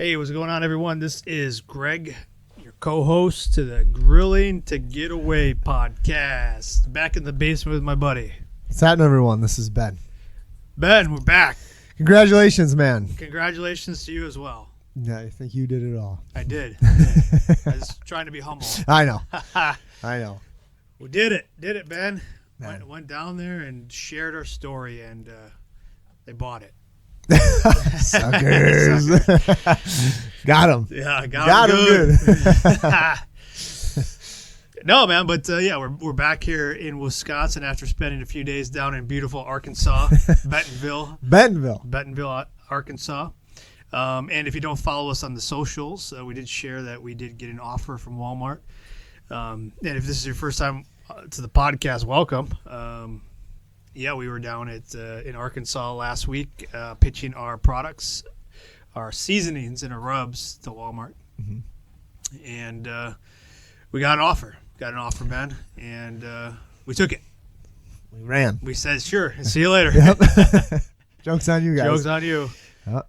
Hey, what's going on, everyone? This is Greg, your co-host to the Grilling to Get Away podcast. Back in the basement with my buddy. What's happening, everyone? This is Ben. Ben, we're back. Congratulations, man. Congratulations to you as well. Yeah, I think you did it all. I did. I was trying to be humble. I know. I know. We did it. Did it, Ben. Went down there and shared our story, and they bought it. Suckers. Got him. Yeah, got him good. No, man, but we're back here in Wisconsin after spending a few days down in beautiful Arkansas, Bentonville, Arkansas. And if you don't follow us on the socials, we did share that we did get an offer from Walmart. And if this is your first time to the podcast, welcome. We were down in Arkansas last week pitching our products, our seasonings and our rubs to Walmart. Mm-hmm. And we got an offer. Ben. And we took it. We ran. We said, sure, see you later. Yep. Joke's on you guys. Joke's on you. Yep.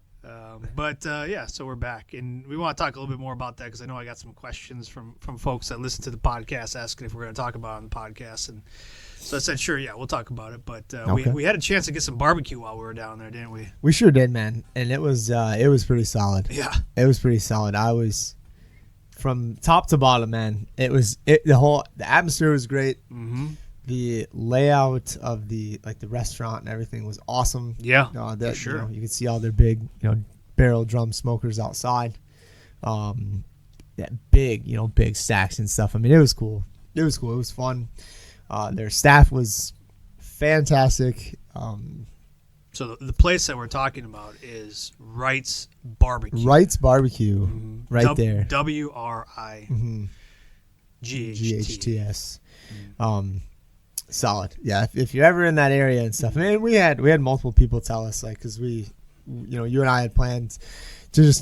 So we're back. And we want to talk a little bit more about that because I know I got some questions from folks that listen to the podcast asking if we're going to talk about it on the podcast. And so I said, sure, we'll talk about it. But okay. we had a chance to get some barbecue while we were down there, didn't we? We sure did, man. And it was pretty solid. Yeah. It was pretty solid. I was from top to bottom, man. The atmosphere was great. Mm-hmm. The layout of the restaurant and everything was awesome. Yeah, for sure. You could see all their big, barrel drum smokers outside. Big stacks and stuff. I mean, it was cool. It was fun. Their staff was fantastic. So the place that we're talking about is Wright's Barbecue. Wright's Barbecue, mm-hmm. right there. WRIGHTS. Mm-hmm. Solid. Yeah, if you're ever in that area and stuff. I mean, we had multiple people tell us, because we, you and I had planned to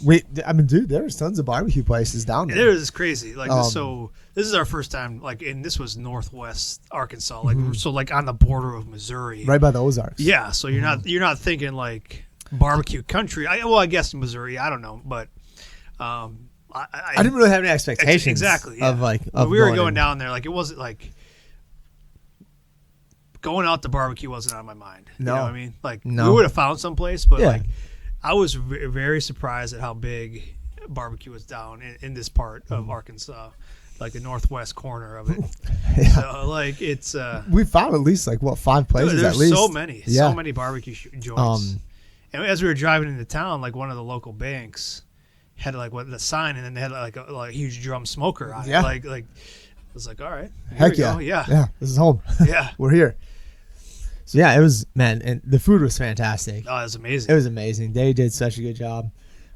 wait. I mean, dude, there was tons of barbecue places down there. It was crazy. So this is our first time, and this was Northwest Arkansas, mm-hmm. So on the border of Missouri, right by the Ozarks. Yeah. So you're not thinking barbecue country. I guess Missouri. I don't know, but I didn't really have any expectations. Exactly. Yeah. Of we were going down there. It wasn't going out to barbecue wasn't on my mind. No. You know what I mean? No. We would have found some place, but yeah. I was very surprised at how big barbecue was down in this part of Arkansas, the northwest corner of it. Yeah. So it's we found at least 5 places there's at least. so many barbecue joints. And as we were driving into town, one of the local banks had the sign, and then they had a huge drum smoker on yeah. it. I was all right. Heck yeah. Go. Yeah. Yeah. This is home. Yeah. We're here. So yeah, it was, man, and the food was fantastic. Oh, it was amazing. It was amazing. They did such a good job.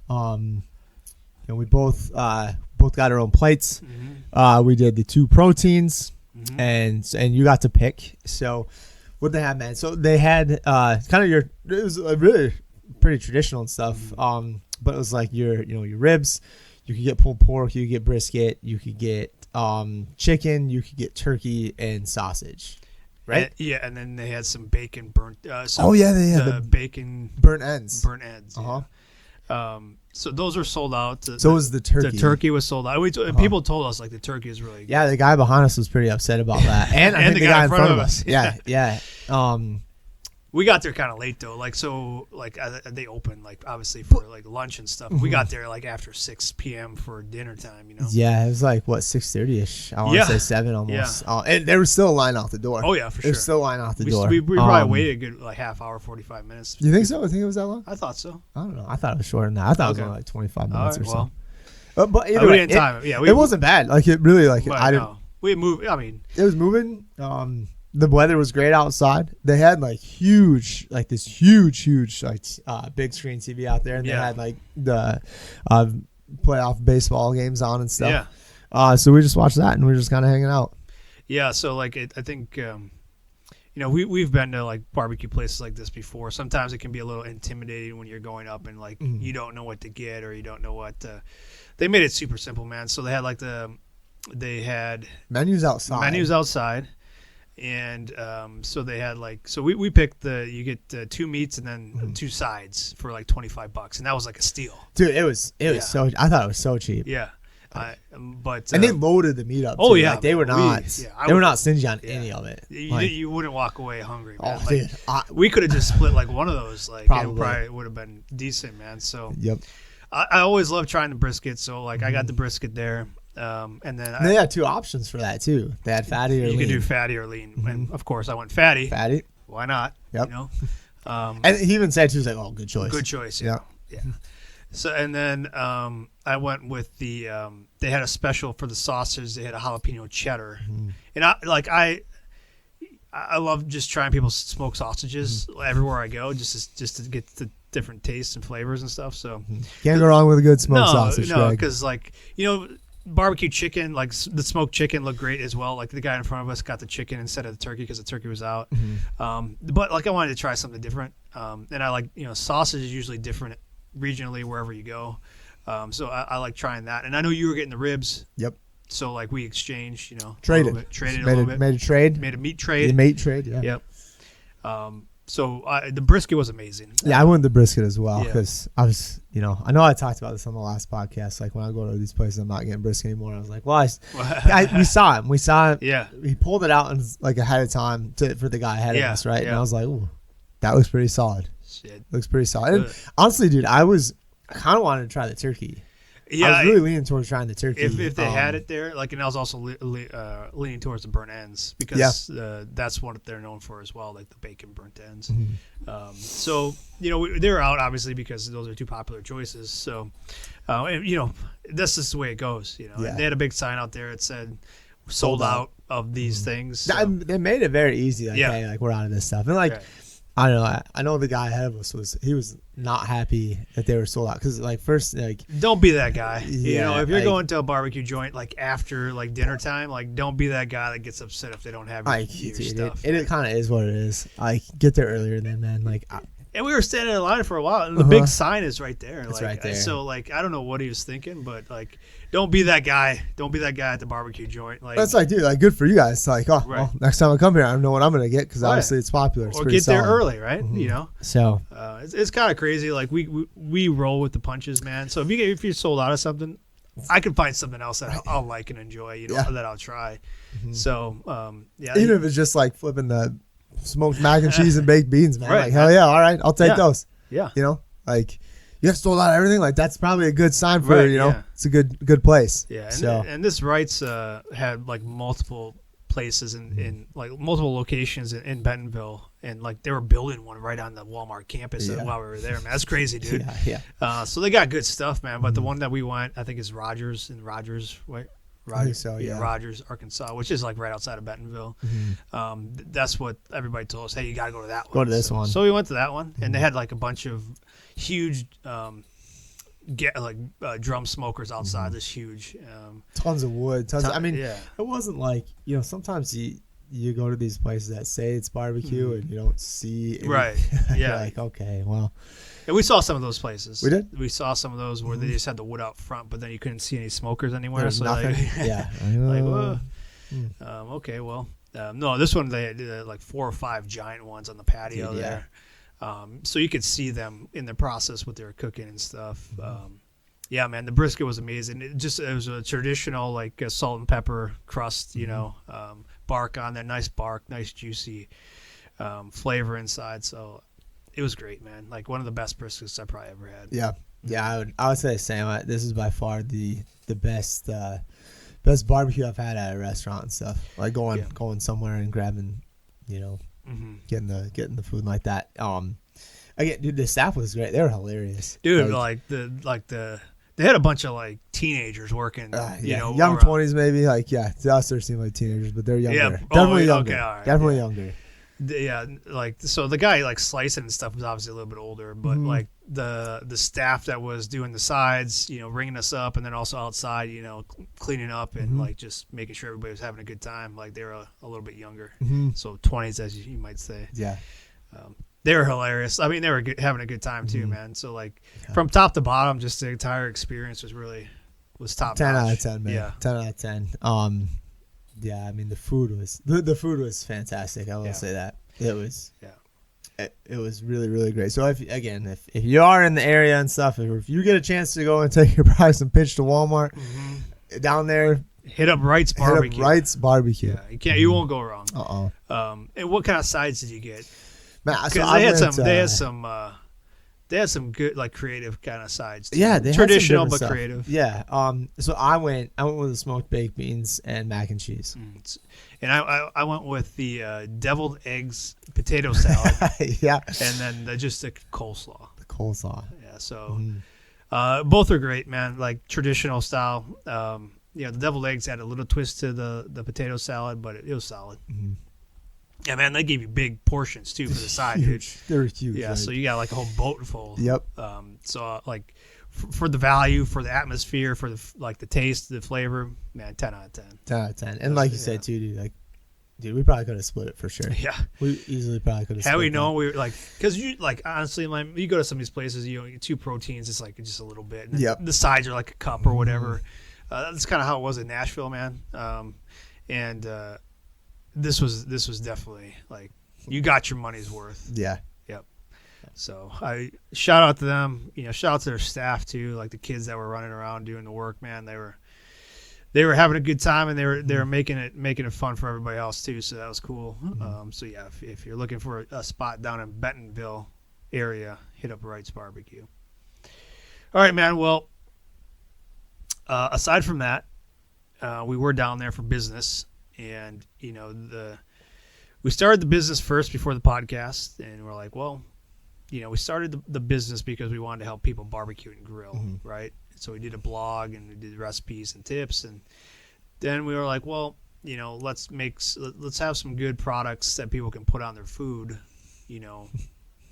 We both got our own plates. Mm-hmm. We did the 2 proteins, mm-hmm. and you got to pick. So what they had, man? So they had it was really pretty traditional and stuff. Mm-hmm. But it was your ribs. You could get pulled pork. You could get brisket. You could get chicken. You could get turkey and sausage. Right. And then they had some bacon burnt. They had the bacon burnt ends. Uh-huh. Yeah. So those are sold out. So was the turkey. The turkey was sold out. People told us the turkey is really good. Yeah, the guy behind us was pretty upset about that, and I think the guy in front of us. Yeah. We got there kind of late though. They opened obviously for lunch and stuff. Mm-hmm. We got there after 6 p.m. for dinner time. Yeah, it was 6:30ish. I want to say 7 almost. Yeah. And there was still a line out the door. Oh yeah, for sure. There's still a line out the door. We probably waited a good half hour, 45 minutes. You think so? I think it was that long. I thought so. I don't know. I thought it was shorter than that. I thought it was only 25 minutes or so. But either way, didn't time it. Yeah, it wasn't bad. It really I didn't. No. We moved. I mean, it was moving. The weather was great outside. They had huge big screen TV out there, and they had the playoff baseball games on and stuff. Yeah. So we just watched that, and we were just kind of hanging out. Yeah. So I think we've been to barbecue places like this before. Sometimes it can be a little intimidating when you're going up and mm-hmm. you don't know what to get or you don't know what. They made it super simple, man. So they had they had menus outside. And so they had we picked you get 2 meats and then 2 sides for like $25, and that was like a steal. Dude, it was so. I thought it was so cheap. Yeah, but and they loaded the meat up. Oh too. yeah, like, they were not. They were not stingy on any of it. You wouldn't walk away hungry, man. Oh, dude, we could have just split like one of those. Like probably. It probably would have been decent, man. So yep. I always love trying the brisket. So like I got the brisket there. And then they had 2 options for that too. They had fatty or lean. You could do fatty or lean, and of course I went fatty. Fatty, why not? Yep. You know, and he even said he was like, "Oh, good choice." Good choice. Yeah. So and then I went with the. They had a special for the sausage. They had a jalapeno cheddar, and I love just trying people's smoked sausages everywhere I go, just to get the different tastes and flavors and stuff. So can't go wrong with a good smoked sausage. No, because barbecue chicken, like the smoked chicken, looked great as well. Like the guy in front of us got the chicken instead of the turkey because the turkey was out. But like I wanted to try something different, and I like sausage is usually different regionally wherever you go. So I like trying that, and I know you were getting the ribs. Yep. So like we exchanged, traded a little bit, made a trade, made a meat trade. The meat trade, yeah. Yep. So the brisket was amazing. Yeah, I went the brisket as well because I was, I know I talked about this on the last podcast. Like when I go to these places, I'm not getting brisket anymore. I was like, well, we saw him. Yeah. He pulled it out and like ahead of time for the guy ahead of us, right? Yeah. And I was like, ooh, that looks pretty solid. Shit. Looks pretty solid. And honestly, dude, I kind of wanted to try the turkey. Yeah, I was really leaning towards trying the turkey. If they had it there, and I was also leaning towards the burnt ends because that's what they're known for as well, like the bacon burnt ends. So they were out obviously because those are 2 popular choices. So, and that's just the way it goes. And they had a big sign out there that said sold out of these things. So. They made it very easy. Like, hey, like we're out of this stuff, and like. Right. I don't know. I know the guy ahead of us was not happy that they were sold out because first don't be that guy. Yeah, if you're going to a barbecue joint after dinner time, don't be that guy that gets upset if they don't have your stuff. It kind of is what it is. Get there earlier than then. And we were standing in line for a while, and the big sign is right there. It's right there. So I don't know what he was thinking, but don't be that guy. Don't be that guy at the barbecue joint. That's dude, good for you guys. Well, next time I come here, I don't know what I'm gonna get because obviously it's popular. It's or get solid. there early, right? So it's kind of crazy. We roll with the punches, man. So if you're sold out of something, I can find something else that I'll like and enjoy. That I'll try. So even if it's just flipping the smoked mac and cheese and baked beans, man. Right. Hell yeah, all right, I'll take those. Yeah. You have sold out of everything. That's probably a good sign for it's a good place. Yeah. And this Wrights had multiple places in multiple locations in Bentonville, and they were building one right on the Walmart campus while we were there, man. That's crazy, dude. Yeah. So they got good stuff, man. But the one that we went, I think, is Rogers in Rogers, right? Rogers, Arkansas, which is right outside of Bentonville. That's what everybody told us. Hey, you got to go to that one. Go to this one. So we went to that one, and they had a bunch of huge, drum smokers outside. This huge, tons of wood. It wasn't sometimes you go to these places that say it's barbecue and you don't see any, right. Yeah. Okay, well. And we saw some of those places. We did? We saw some of those where they just had the wood out front, but then you couldn't see any smokers anywhere. There's nothing. Okay, well. No, this one they had 4 or 5 giant ones on the patio there. So you could see them in the process what they were cooking and stuff. Yeah, man, the brisket was amazing. It was a traditional salt and pepper crust, bark on there, nice bark, nice juicy flavor inside. So it was great, man. One of the best briskets I probably ever had. Yeah, I would say the same. This is by far the best barbecue I've had at a restaurant and stuff. Going somewhere and grabbing, getting the food like that. Again, dude, the staff was great. They were hilarious, dude. They had a bunch of teenagers working, young around. 20s maybe. To us they seem like teenagers, but they're younger. Yeah, definitely younger. Okay, all right, definitely younger. Yeah, so the guy slicing and stuff was obviously a little bit older, but the staff that was doing the sides, ringing us up, and then also outside, cleaning up and just making sure everybody was having a good time. They were a little bit younger, so 20s as you might say. Yeah. They were hilarious. I mean, they were having a good time too, man. So from top to bottom, just the entire experience was top 10 notch. out of 10, man. Yeah. 10 out of 10. Yeah, I mean the food was fantastic. I will say that it was. Yeah. It was really, really great. So if you are in the area and stuff, if you get a chance to go and take your price and pitch to Walmart down there, hit up Wright's Barbecue. Hit up Wright's Barbecue. Yeah, you won't go wrong. And what kind of sides did you get? Because they had some good like creative kind of sides too. Yeah, they traditional had some but stuff. creative. Yeah. So I went with the smoked baked beans and mac and cheese. And I went with the deviled eggs potato salad. Yeah. And then just the coleslaw. The coleslaw. Yeah. So both are great, man. Like traditional style. The deviled eggs had a little twist to the potato salad, but it was solid. Yeah, man, they gave you big portions too for the side, dude. They're huge. Yeah, so you got like a whole boat full. Yep. So like for the value, for the atmosphere, for the taste, the flavor, man, 10 out of 10. 10 out of 10. And like you said too, dude, we probably could have split it for sure. Yeah. We easily probably could have split it. Had we known, we were like, because you like honestly, man, you go to some of these places, you get 2 proteins, it's like just a little bit. And the sides are like a cup or whatever. That's kind of how it was in Nashville, man. This was definitely like you got your money's worth. Yeah. Yep. So I shout out to them. Shout out to their staff too, like the kids that were running around doing the work. Man, they were having a good time and they were making it fun for everybody else too. So that was cool. So yeah, if you're looking for a spot down in Bentonville area, hit up Wright's Barbecue. All right, man. Well, aside from that, we were down there for business. And we started the business first before the podcast, and we're like, well, we started the business because we wanted to help people barbecue and grill, right? So we did a blog and we did recipes and tips, and then we were like, well, let's have some good products that people can put on their food,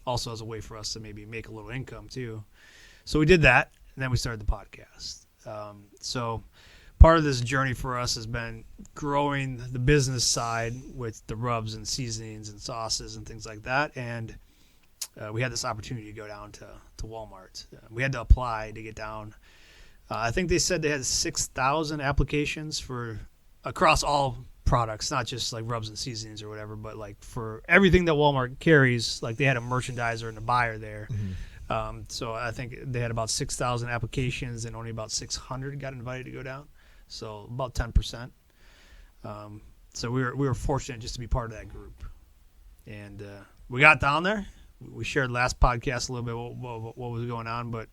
also as a way for us to maybe make a little income too. So we did that, and then we started the podcast. So part of this journey for us has been growing the business side with the rubs and seasonings and sauces and things like that. And we had this opportunity to go down to Walmart. We had to apply to get down. I think they said they had 6,000 applications for across all products, not just like rubs and seasonings or whatever, but like for everything that Walmart carries. Like they had a merchandiser and a buyer there. So I think they had about 6,000 applications and only about 600 got invited to go down. So about 10%. So we were fortunate just to be part of that group. And we got down there. We shared last podcast a little bit what was going on, but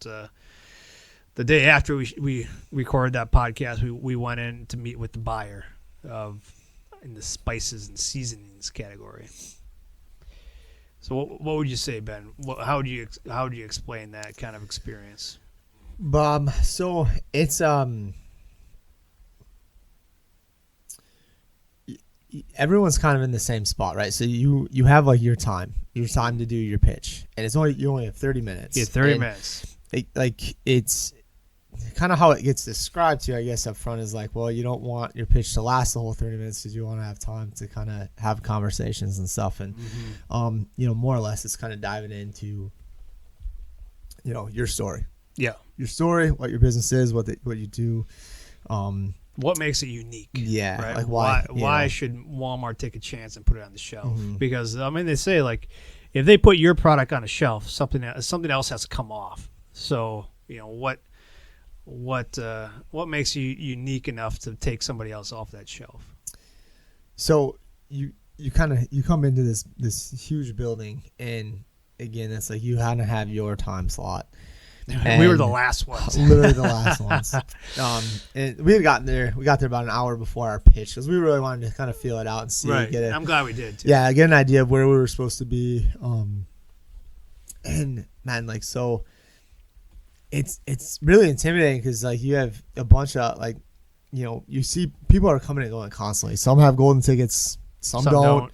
the day after we recorded that podcast, we went in to meet with the buyer in the spices and seasonings category. So what would you say, Ben? How would you explain that kind of experience? So it's everyone's kind of in the same spot, right? So you have like your time to do your pitch, and you only have 30 minutes. Yeah, 30 minutes. It's kind of how it gets described to you, I guess, up front is like, well, you don't want your pitch to last the whole 30 minutes because you want to have time to kind of have conversations and stuff, and more or less, it's kind of diving into your story. Yeah, your story, what your business is, what you do. What makes it unique? Yeah, right? Like why should Walmart take a chance and put it on the shelf? Because they say like if they put your product on a shelf, something else has to come off. So what makes you unique enough to take somebody else off that shelf? So you come into this huge building, and again, it's like you had to have your time slot. And we were the last ones. Literally the last ones. And we had gotten there. We got there about an hour before our pitch because we really wanted to kind of feel it out and see. Right. I'm glad we did, too. Yeah, get an idea of where we were supposed to be. And, man, so it's really intimidating because, you have a bunch of, you see people are coming and going constantly. Some have golden tickets. Some don't.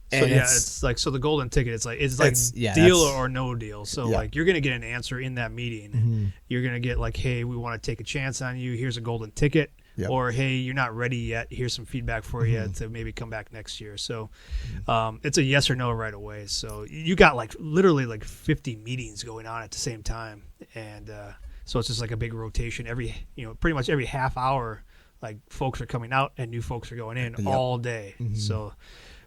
So it's like the golden ticket. It's like deal or no deal. So you're gonna get an answer in that meeting. You're gonna get like, hey, we want to take a chance on you. Here's a golden ticket. Yep. Or hey, you're not ready yet. Here's some feedback for you to maybe come back next year. So it's a yes or no right away. So you got literally 50 meetings going on at the same time, and so it's just like a big rotation. Pretty much every half hour like folks are coming out and new folks are going in Yep. all day. Mm-hmm. So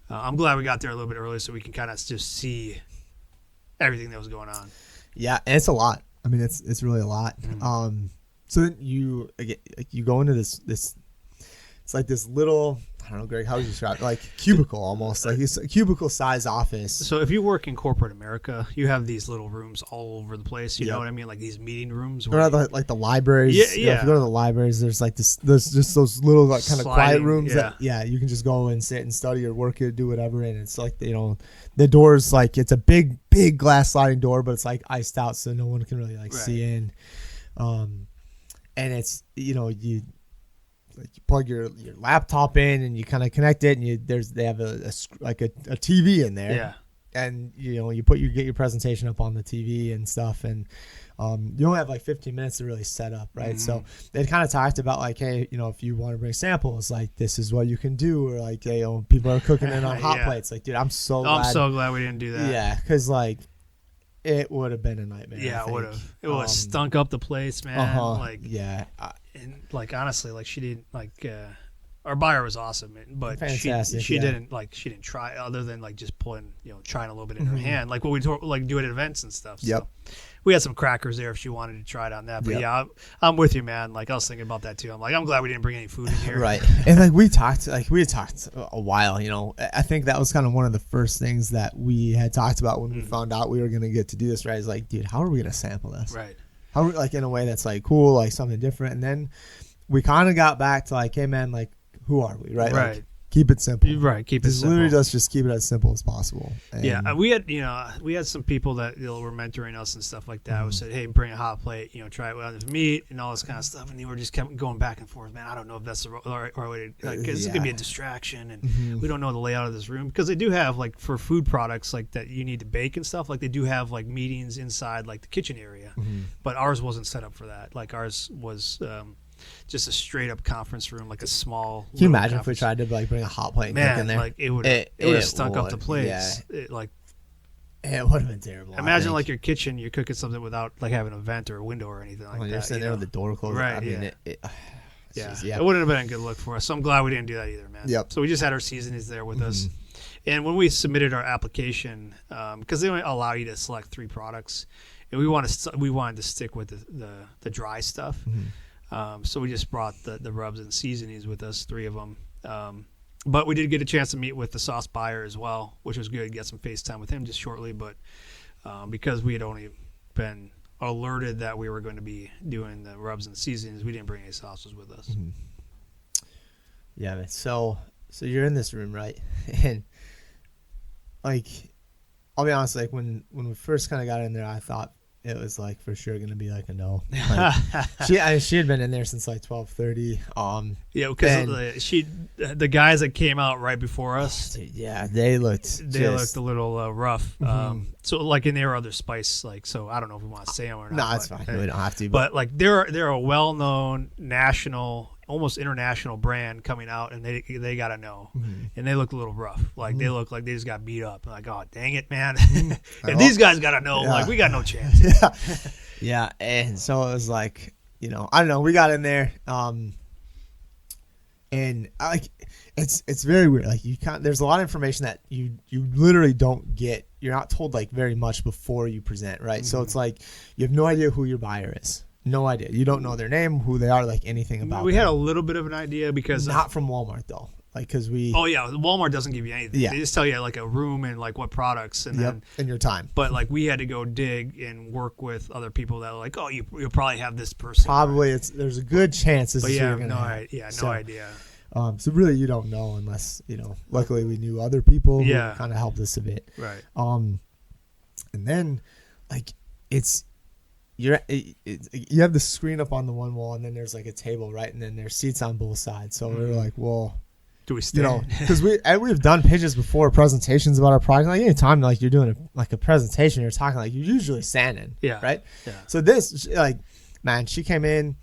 I'm glad we got there a little bit early so we can kind of just see everything that was going on. Yeah, and it's a lot. I mean, it's really a lot. Mm-hmm. So then you go into this it's like this little, I don't know, Greg, how would you describe it? Like cubicle almost, like it's a cubicle size office. So if you work in corporate America, you have these little rooms all over the place. You Yep. know what I mean? Like these meeting rooms. Or like the libraries. Yeah, You know, if you go to the libraries, there's like there's just those little like kind of quiet Sliding, rooms yeah. that you can just go and sit and study or work or do whatever. And it's like, the door's like, it's a big glass sliding door, but it's like iced out so no one can really like see in. And it's, you plug your laptop in and you kind of connect it, and they have a TV in there. Yeah. And you get your presentation up on the TV and stuff, and you only have like 15 minutes to really set up, right? Mm-hmm. So they kind of talked about like, hey, if you want to bring samples, like this is what you can do, or like, hey, people are cooking it on hot Yeah. plates. Like, dude, I'm so glad we didn't do that. Yeah, because like it would have been a nightmare. Yeah, I it would think. have. It would have stunk up the place, man. Like, yeah. and like honestly, like she didn't like. Our buyer was awesome, but Fantastic, she yeah. didn't try other than like just pulling, trying a little bit in her hand, like what we like do at events and stuff. Yep. So we had some crackers there if she wanted to try it on that. But Yep. yeah, I'm with you, man. Like I was thinking about that too. I'm glad we didn't bring any food in here. Right. And like we had talked a while, I think that was kind of one of the first things that we had talked about when we found out we were going to get to do this, right? Is like, dude, how are we going to sample this? Right. How like in a way that's like cool, like something different. And then we kind of got back to like, hey man, like who are we? Right. Right. Like, keep it simple. Right. Keep it simple. Literally just keep it as simple as possible. And Yeah, we had some people that were mentoring us and stuff like that. We said, hey, bring a hot plate, try it with meat and all this kind of stuff, and we were just kept going back and forth. Man, I don't know if that's the right way to, because this could be a distraction, and we don't know the layout of this room, because they do have like for food products like that you need to bake and stuff. Like they do have like meetings inside like the kitchen area, but ours wasn't set up for that. Like ours was. Just a straight up conference room, like a small. Can you imagine if we tried to like bring a hot plate and cook in there? Like it would have stunk up the place. Yeah. It would have been terrible. Imagine like your kitchen, you're cooking something without like having a vent or a window or anything like that. You're sitting there with the door closed. Right. I mean, it wouldn't have been a good look for us. So I'm glad we didn't do that either, man. Yep. So we just had our seasonings there with us, and when we submitted our application, because they only allow you to select 3 products, and we wanted to stick with the dry stuff. So we just brought the rubs and seasonings with us, 3 of them. But we did get a chance to meet with the sauce buyer as well, which was good. Get some FaceTime with him just shortly. But because we had only been alerted that we were going to be doing the rubs and seasonings, we didn't bring any sauces with us. Yeah, man. So you're in this room, right? And like, I'll be honest, like when we first kind of got in there, I thought it was like for sure gonna be like a no. Like, she had been in there since like 12:30. Yeah, because the guys that came out right before us, yeah, they looked a little rough. So like, and there are other spice, like, so I don't know if we want to say them or not. No, it's fine. We don't have to. But like they're a well-known national, almost international brand coming out, and they gotta know, and they look a little rough. Like they look like they just got beat up. Like, oh dang it, man! If these guys gotta know, like we got no chance. Yeah, and so it was like, I don't know. We got in there, and it's very weird. Like there's a lot of information that you literally don't get. You're not told like very much before you present, right? So it's like you have no idea who your buyer is. No idea. You don't know their name, who they are, like anything about. We had a little bit of an idea because not from Walmart though. Like, because we. Oh yeah, Walmart doesn't give you anything. Yeah. They just tell you like a room and like what products and then and your time. But like we had to go dig and work with other people that were like, oh, you'll probably have this person. Probably there's a good chance this is yeah, you're gonna have. No idea. So really you don't know unless Luckily we knew other people who kind of helped us a bit. Right. And then like you have the screen up on the one wall, and then there's like a table, right, and then there's seats on both sides. So we're like, well, do we stand? Because we've done pitches before, presentations about our product. Like anytime like you're doing a presentation, you're talking, like you're usually standing, right? Yeah. So this like, man, she came in,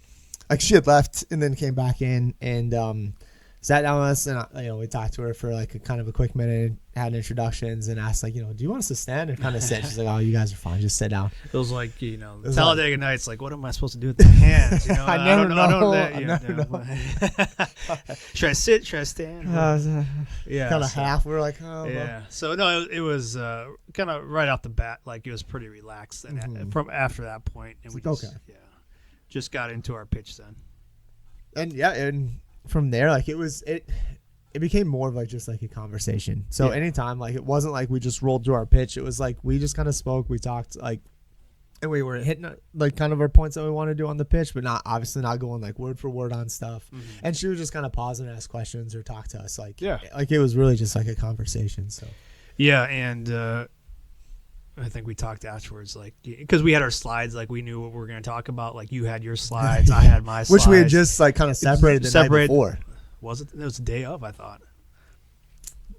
like she had left and then came back in, and sat down with us, and we talked to her for like a kind of a quick minute, had introductions, and asked like, do you want us to stand or kind of sit? She's like, oh, you guys are fine, just sit down. It was like, Talladega Nights, like, what am I supposed to do with the hands? I never know. I never know. Should I sit? Should I stand? Yeah, kind of half. We were like, oh, yeah. Well. So no, it was kind of right off the bat, like it was pretty relaxed, and from after that point, and we just got into our pitch then. And from there, like it became more of like just like a conversation. So anytime, like it wasn't like we just rolled through our pitch. It was like we just kind of spoke, we talked, like, and we were hitting like kind of our points that we want to do on the pitch, but not going like word for word on stuff. And she would just kind of pause and ask questions or talk to us, like it was really just like a conversation. So and I think we talked afterwards, like, because we had our slides, like we knew what we were going to talk about. Like you had your slides, I had my slides, which we had just like kind of separated the night before. Was it? It was the day of, I thought.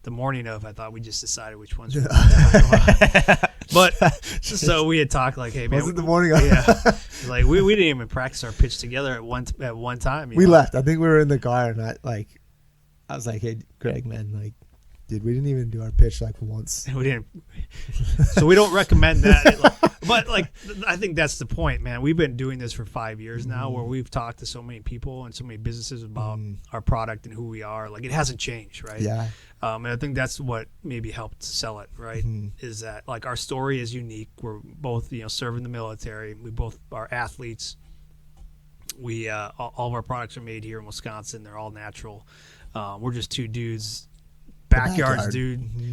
The morning of, I thought we just decided which ones we were going to talk about. But so we had talked like, hey man, was it the morning of? Like we didn't even practice our pitch together at one time. We left. I think we were in the car, and I was like, hey Greg, man, like, dude, we didn't even do our pitch like once. We didn't. So we don't recommend that. But like, I think that's the point, man. We've been doing this for 5 years now, where we've talked to so many people and so many businesses about our product and who we are. Like, it hasn't changed, right? Yeah. And I think that's what maybe helped sell it, right? Is that like our story is unique. We're both, serving the military. We both are athletes. We all of our products are made here in Wisconsin. They're all natural. We're just two dudes. Backyards,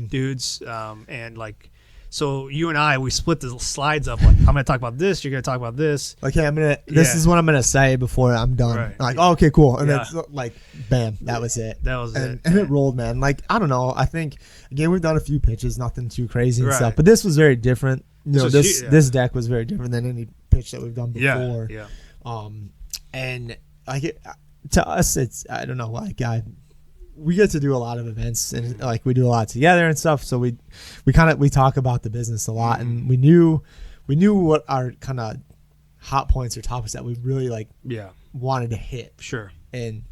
dudes, and like, so you and I, we split the slides up. Like, I'm going to talk about this. You're going to talk about this. Like, hey, this is what I'm going to say before I'm done. Right. Like, oh, okay, cool. And then like, bam, that was it. That was it. And it rolled, man. Like, I don't know. I think again, we've done a few pitches, nothing too crazy and stuff, but this was very different. This deck was very different than any pitch that we've done before. Yeah. And like to us, it's, I don't know, like we get to do a lot of events, and like we do a lot together and stuff. So we talk about the business a lot, and we knew what our kind of hot points or topics that we really like wanted to hit. Sure. And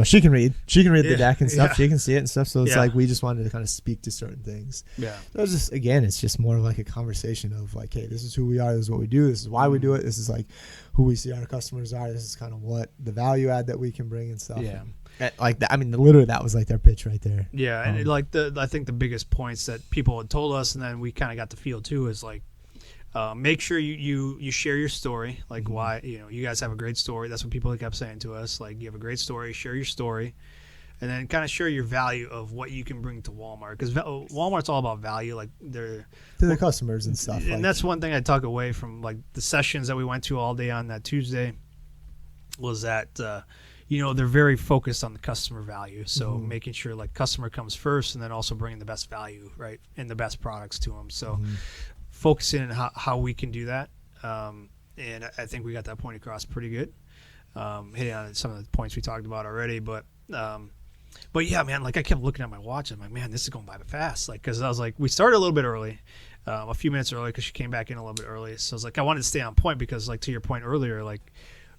she can read the deck and stuff. She can see it and stuff. So it's like we just wanted to kind of speak to certain things. Yeah. So it's just, again, it's just more of like a conversation of like, hey, this is who we are. This is what we do. This is why we do it. This is like who we see our customers are. This is kind of what the value add that we can bring and stuff. Yeah. Like that, I mean, literally, that was like their pitch right there. Yeah, and I think the biggest points that people had told us, and then we kind of got the feel too, is like, make sure you share your story, like why you guys have a great story. That's what people kept saying to us. Like, you have a great story, share your story, and then kind of share your value of what you can bring to Walmart, because Walmart's all about value, like to the customers and stuff. And that's one thing I took away from like the sessions that we went to all day on that Tuesday, was that. They're very focused on the customer value. So making sure like customer comes first, and then also bringing the best value, right, and the best products to them. So focusing on how we can do that. And I think we got that point across pretty good. Hitting on some of the points we talked about already. But yeah, man, like I kept looking at my watch. I'm like, man, this is going by fast. Like, because I was like, we started a little bit early, a few minutes early, because she came back in a little bit early. So I was like, I wanted to stay on point, because like to your point earlier, like,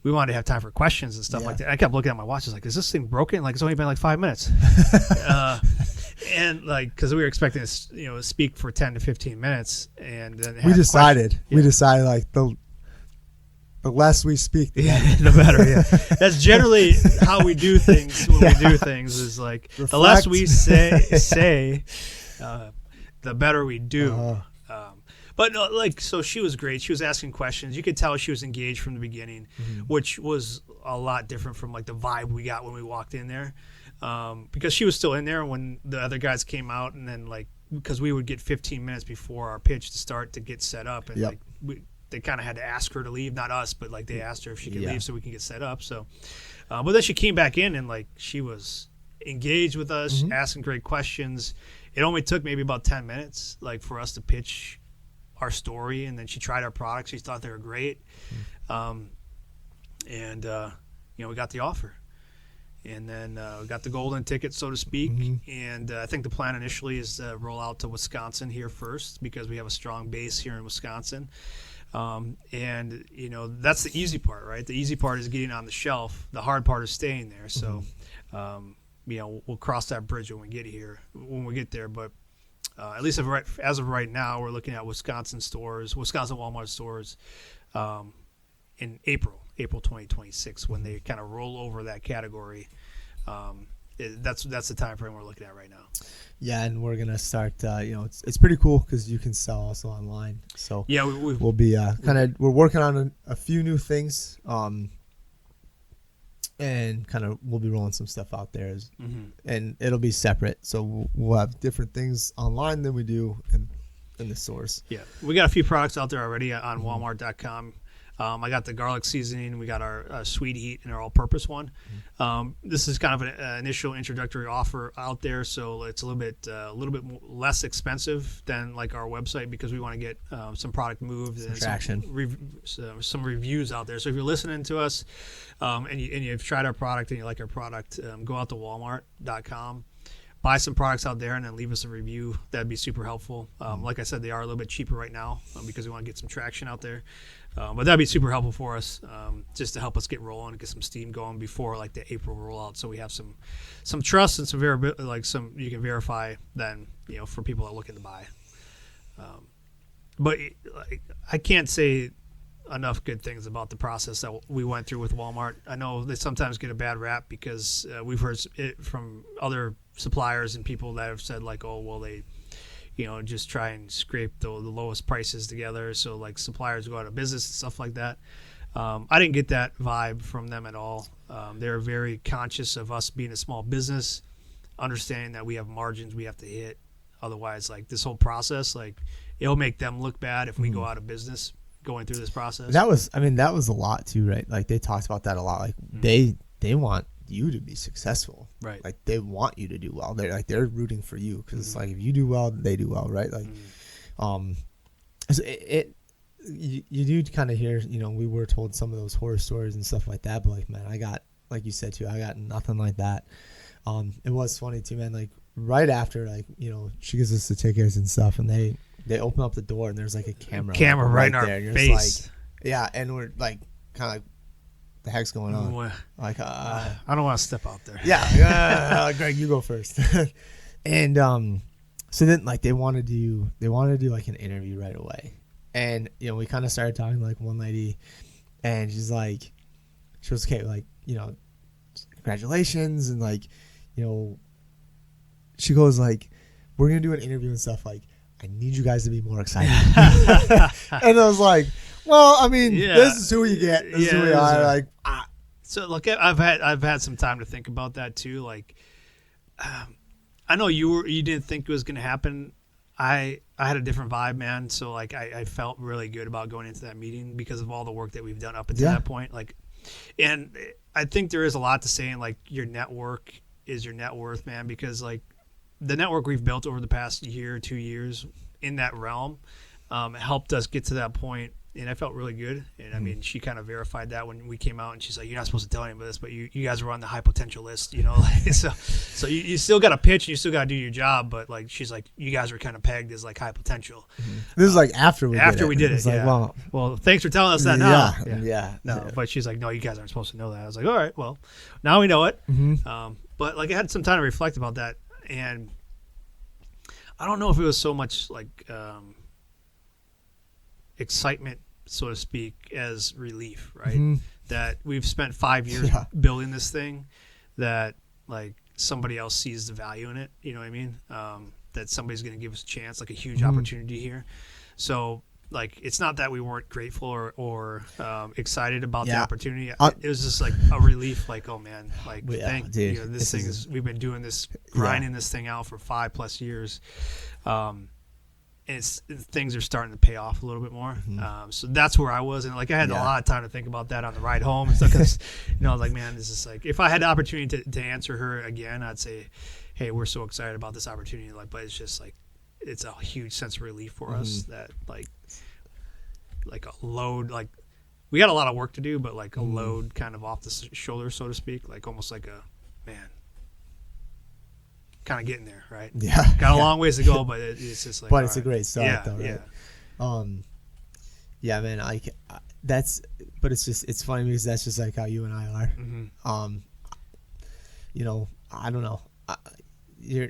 we wanted to have time for questions and stuff like that. I kept looking at my watch. I was like, is this thing broken? Like, it's only been like 5 minutes. And like, because we were expecting to, speak for 10 to 15 minutes. And then we decided like the less we speak, the better. Yeah. That's generally how we do things when we do things, is like the less we say, the better we do. But no, like, so she was great. She was asking questions. You could tell she was engaged from the beginning, which was a lot different from like the vibe we got when we walked in there, because she was still in there when the other guys came out, and then like, because we would get 15 minutes before our pitch to start to get set up, and like they kind of had to ask her to leave, not us, but like they asked her if she could leave so we can get set up. So, but then she came back in, and like she was engaged with us, asking great questions. It only took maybe about 10 minutes, like for us to pitch our story, and then she tried our products. She thought they were great, and we got the offer, and then we got the golden ticket, so to speak. And I think the plan initially is to roll out to Wisconsin here first, because we have a strong base here in Wisconsin, and that's the easy part, right? The easy part is getting on the shelf. The hard part is staying there. So we'll cross that bridge when we get there. But at least as of right now, we're looking at Wisconsin Walmart stores, in April 2026, when they kind of roll over that category. That's the time frame we're looking at right now. Yeah, and we're gonna start. It's pretty cool because you can sell also online. So yeah, we'll be we're working on a few new things. And kind of we'll be rolling some stuff out there, and it'll be separate. So we'll have different things online than we do in the stores. Yeah, we got a few products out there already on Walmart.com. I got the garlic seasoning. We got our sweet heat and our all-purpose one. This is kind of an initial introductory offer out there, so it's a little bit less expensive than like our website, because we want to get some product moved and some reviews out there. So if you're listening to us and you've tried our product and you like our product, go out to Walmart.com. Buy some products out there and then leave us a review. That'd be super helpful. Like I said, they are a little bit cheaper right now because we want to get some traction out there. But that'd be super helpful for us, just to help us get rolling and get some steam going before like the April rollout. So we have some trust and some you can verify then, for people that are looking to buy. But I can't say enough good things about the process that we went through with Walmart. I know they sometimes get a bad rap because we've heard it from other suppliers and people that have said like, oh, well, they, just try and scrape the lowest prices together. So like suppliers go out of business and stuff like that. I didn't get that vibe from them at all. They're very conscious of us being a small business, understanding that we have margins we have to hit. Otherwise, like this whole process, like it'll make them look bad if we go out of business going through this process. That was a lot too, right? Like they talked about that a lot. Like they want you to be successful, right? Like they want you to do well. They're rooting for you because it's like if you do well, they do well, right? Like, so you do kind of hear, we were told some of those horror stories and stuff like that, but like, man, I got, like you said too, I got nothing like that. It was funny too, man. Like right after, like she gives us the tickets and stuff, and they open up the door and there's like a camera right in our there, and face. Like, yeah, and we're like kind of like, the heck's going on? Like, I don't want to step out there. Yeah, Greg, you go first. And so then like they want to do like an interview right away, and we kind of started talking to like one lady, and she was okay, like congratulations, and like she goes like, we're gonna do an interview and stuff, like I need you guys to be more excited. And I was like, well, I mean, this is who you get. This is who we are. Like, so look, I've had some time to think about that too. Like, I know you didn't think it was going to happen. I had a different vibe, man. So like, I felt really good about going into that meeting because of all the work that we've done up until that point. Like, and I think there is a lot to saying like your network is your net worth, man, because like the network we've built over the past year, 2 years in that realm helped us get to that point. And I felt really good. And I mean, she kind of verified that when we came out, and she's like, you're not supposed to tell anybody this, but you guys were on the high potential list, like, so you still got to pitch, and you still got to do your job. But like, she's like, you guys were kind of pegged as like high potential. This is like after we did it. Like, well, thanks for telling us that now. Yeah. No, but she's like, no, you guys aren't supposed to know that. I was like, all right, well, now we know it. But like, I had some time to reflect about that. And I don't know if it was so much like, excitement, so to speak, as relief, right? That we've spent 5 years building this thing, that like somebody else sees the value in it, you know what I mean? That somebody's going to give us a chance, like a huge opportunity here. So like, it's not that we weren't grateful or excited about the opportunity. It was just like a relief, like, oh man, like this thing is, we've been doing this, grinding this thing out for 5+ years. And things are starting to pay off a little bit more. So that's where I was. And like, I had a lot of time to think about that on the ride home and stuff. Cause I was like, man, this is like, if I had the opportunity to answer her again, I'd say, hey, we're so excited about this opportunity. Like, but it's just like, it's a huge sense of relief for us that like a load, like we got a lot of work to do, but like a load kind of off the shoulder, so to speak, like almost like a, man, kind of getting there, right? Yeah, got a long ways to go, but it's just like, but it's a great start, though, right? Man, but it's funny because that's just like how you and I are. I don't know.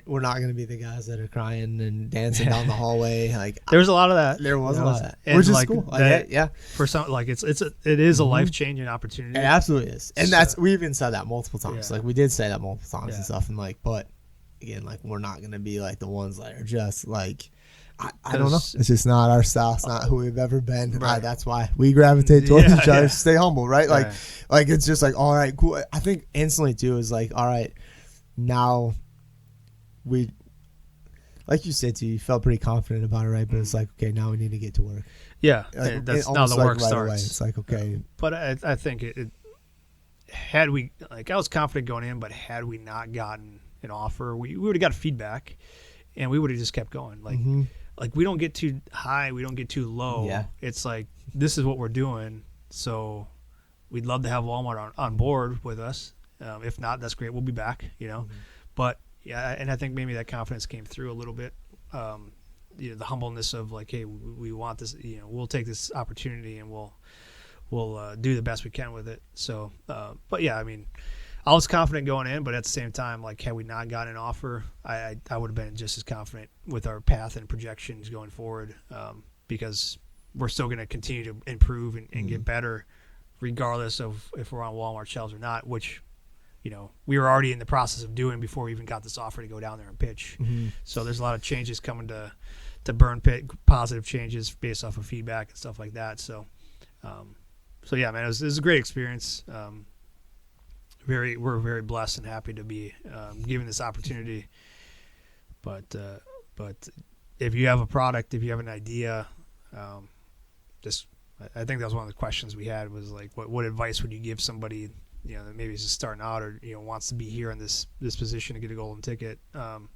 We're not going to be the guys that are crying and dancing down the hallway. Like There was a lot of that. there was a lot of that, And which is like cool. that- Yeah, For some, like it is a life changing opportunity. it absolutely is. And So- we even said that multiple times. Yeah. Like we did say that multiple times Yeah. and stuff. And like, but again, like we're not going to be like the ones that are just like, I don't know. It's just not our style. It's not who we've ever been. Right. That's why we gravitate towards Yeah, each other. yeah. Stay humble, right? Like, Right. like it's just like, all right, cool. I think instantly too is like, all right, now we, like you said too, you felt pretty confident about it, right? But it's like, okay, now we need to get to work. Yeah, Like, that's now almost the like work right away. starts. It's like, okay, But I think it had we, like, I was confident going in, but had we not gotten an offer, we would have got feedback, and we would have just kept going. Like, mhm. like we don't get too high, we don't get too low. Yeah. It's like, this is what we're doing. So we'd love to have Walmart on board with us. If not, that's great. We'll be back, But yeah, and I think maybe that confidence came through a little bit. The humbleness of like, hey, we want this. We'll take this opportunity and we'll do the best we can with it. So, but yeah, I mean, I was confident going in, but at the same time, like, had we not gotten an offer, I would have been just as confident with our path and projections going forward, because we're still going to continue to improve and get better, regardless of if we're on Walmart shelves or not. Which, we were already in the process of doing before we even got this offer to go down there and pitch. Mhm. So there's a lot of changes coming to Burn Pit, positive changes based off of feedback and stuff like that. So, yeah, man, it was a great experience. We're very blessed and happy to be given this opportunity. But if you have a product, if you have an idea, I think that was one of the questions we had was like, what advice would you give somebody, that maybe is just starting out or wants to be here in this position to get a golden ticket? And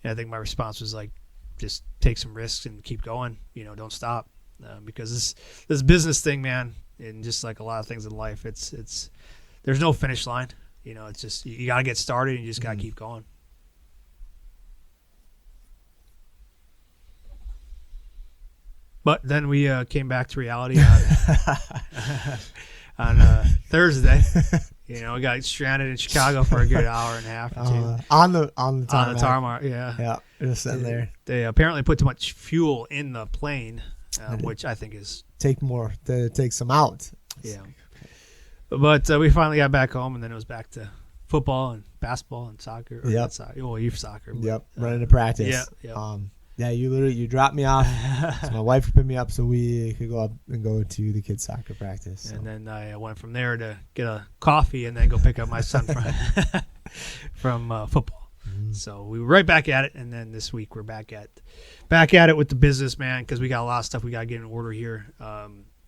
I think my response was like, just take some risks and keep going. Don't stop, because this business thing, man, and just like a lot of things in life, it's there's no finish line. It's just you got to get started and you just got to keep going. But then we came back to reality on Thursday. We got stranded in Chicago for a good hour and a half or two. On the tarmac, yeah. Yeah, just sitting there. They apparently put too much fuel in the plane, which I think is Take some out. yeah. But we finally got back home, and then it was back to football and basketball and soccer. Or not soccer, youth soccer. But, Yep, running to practice. Yeah. Yeah, you dropped me off. So my wife would pick me up so we could go up and go to the kids' soccer practice. So. And then I went from there to get a coffee and then go pick up my son from football. Mm-hmm. So we were right back at it, and then this week we're back at it with the business, man, because we got a lot of stuff we got to get in order here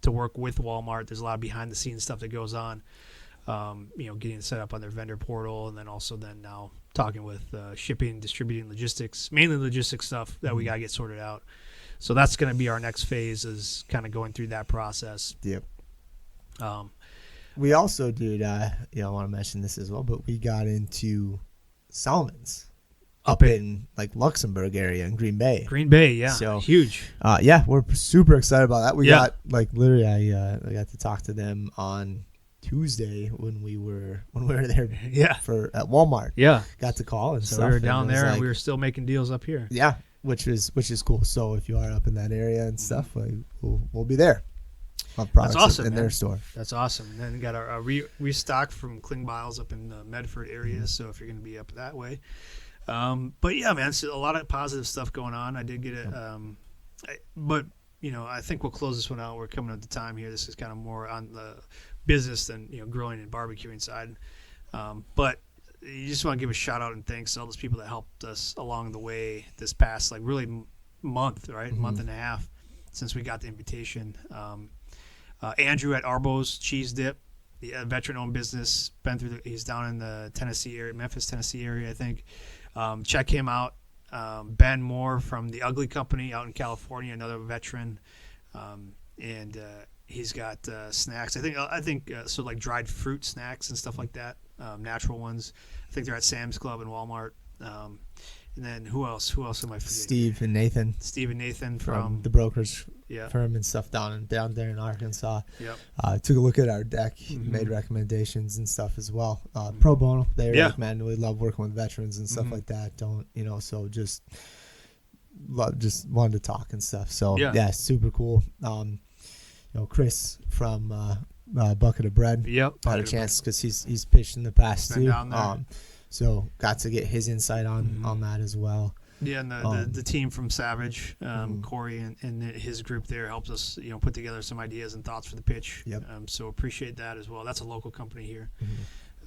to work with Walmart. There's a lot of behind-the-scenes stuff that goes on, getting set up on their vendor portal, and then also now talking with shipping, distributing, logistics, mainly logistics stuff that we got to get sorted out. So that's going to be our next phase, is kind of going through that process. Yep. We also did, I want to mention this as well, but we got into Salmon's up in like Luxembourg area in Green Bay. Green Bay, yeah. So huge. Yeah, we're super excited about that. We got like literally, I got to talk to them on Tuesday when we were there at Walmart. Yeah. Got to call and so stuff. We were down there, like, and we were still making deals up here. Yeah, which is cool. So if you are up in that area and stuff, like, we'll be there. That's awesome, in man. their store. That's awesome. And then we got our restock from Klingbeils up in the Medford area. So if you're going to be up that way. But yeah, man, so a lot of positive stuff going on. I did get it. But I think we'll close this one out. We're coming up to time here. This is kind of more on the business than grilling and barbecuing side. But you just want to give a shout out and thanks to all those people that helped us along the way this past month, right? Mm-hmm. Month and a half since we got the invitation. Andrew at Arbo's Cheese Dip, the veteran-owned business. He's down in the Tennessee area, Memphis, Tennessee area, I think. Check him out. Ben Moore from the Ugly Company out in California, another veteran, and he's got snacks. I think so, like dried fruit snacks and stuff like that, natural ones. I think they're at Sam's Club and Walmart. And then who else? Who else am I forgetting? Steve and Nathan from the brokers Yeah. firm and stuff down there in Arkansas. Yep. Took a look at our deck, made recommendations and stuff as well. Pro bono. They were like, man, we love working with veterans and stuff like that. So just wanted to talk and stuff. So yeah, super cool. Chris from Bucket of Bread. Yep. Had a chance because he's pitched in the past too. Down there. So got to get his insight on that as well. Yeah, and the team from Savage, Corey and his group there helps us, put together some ideas and thoughts for the pitch. Yep. So appreciate that as well. That's a local company here.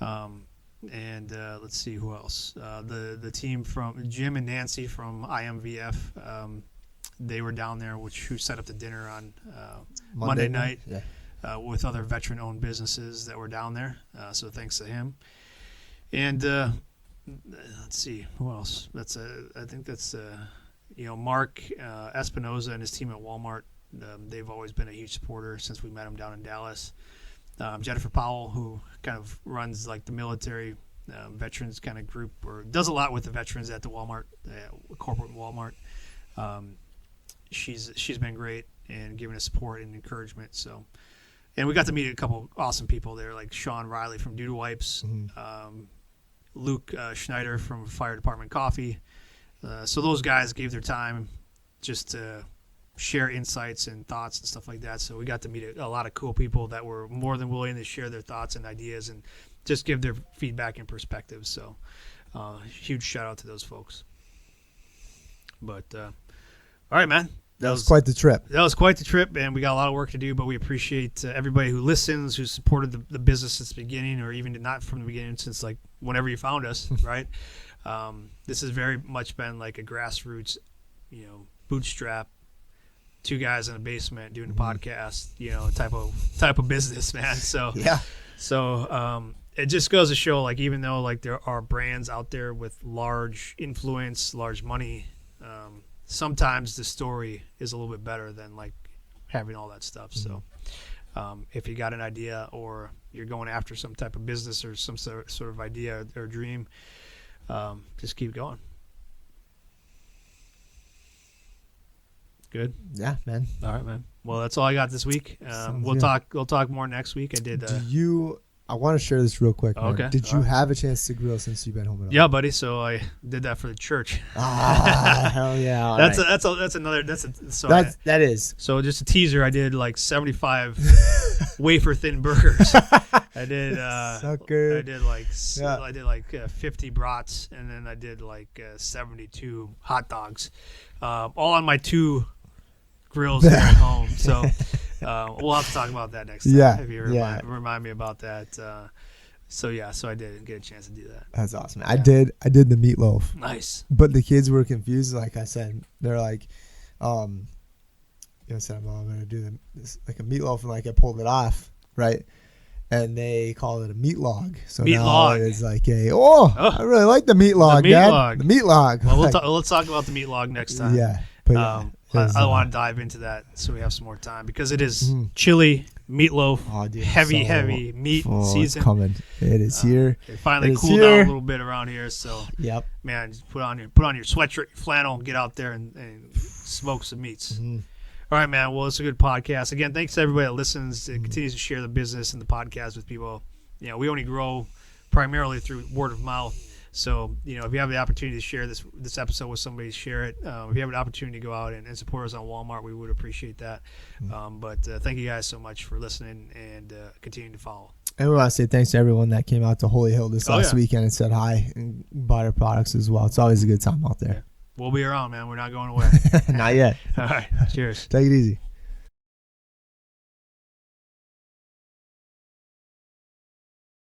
And let's see who else. The team from Jim and Nancy from IMVF. They were down there, who set up the dinner on Monday night with other veteran-owned businesses that were down there. So thanks to him. And let's see who else. I think that's Mark Espinoza and his team at Walmart. They've always been a huge supporter since we met them down in Dallas. Jennifer Powell, who kind of runs like the military veterans kind of group, or does a lot with the veterans at the Walmart, corporate Walmart. She's been great and giving us support and encouragement. So, and we got to meet a couple awesome people there, like Sean Riley from Doodle Wipes, Luke Schneider from Fire Department Coffee. So those guys gave their time just to share insights and thoughts and stuff like that. So we got to meet a lot of cool people that were more than willing to share their thoughts and ideas and just give their feedback and perspectives. So huge shout out to those folks. But all right, man. That was quite the trip. That was quite the trip, and we got a lot of work to do, but we appreciate everybody who listens, who supported the business since the beginning, or even not from the beginning, since like whenever you found us, right? This has very much been like a grassroots, bootstrap, two guys in a basement doing a podcast, type of business, man. So it just goes to show, like, even though like there are brands out there with large influence, large money, sometimes the story is a little bit better than like having all that stuff. So if you got an idea or you're going after some type of business or some sort of idea or dream, just keep going. Good. Yeah, man. All right, man. Well, that's all I got this week. We'll talk more next week. I did. I want to share this real quick. Man. Okay. Did you have a chance to grill since you've been home at all? Yeah, buddy. So I did that for the church. Hell yeah! All right. That is. So just a teaser. I did like 75 wafer thin burgers. I did. Sucker. I did like 50 brats, and then I did like 72 hot dogs, all on my 2 grills here at home. So we'll have to talk about that next time. Yeah, if you remind me about that. So I did get a chance to do that. That's awesome. I did the meatloaf. Nice. But the kids were confused. Like I said, they're like, I said, Mom, I'm gonna do this like a meatloaf, and like I pulled it off, right? And they call it a meat log. So meat now log. It's like I really like the meat log, Dad. The meat log. Well, let's talk about the meat log next time. Yeah. But I want to dive into that so we have some more time, because it is chili, meatloaf, heavy meat season. It's coming. It is here. It finally cooled down a little bit around here. So yep, man, just put on your sweatshirt, your flannel, get out there and smoke some meats. All right, man. Well, it's a good podcast. Again, thanks to everybody that listens. It continues to share the business and the podcast with people. We only grow primarily through word of mouth. So, if you have the opportunity to share this episode with somebody, share it. If you have an opportunity to go out and support us on Walmart, we would appreciate that. But thank you guys so much for listening and continuing to follow. And we want to say thanks to everyone that came out to Holy Hill this last weekend and said hi and bought our products as well. It's always a good time out there. Yeah. We'll be around, man. We're not going away. Not yet. All right. Cheers. Take it easy.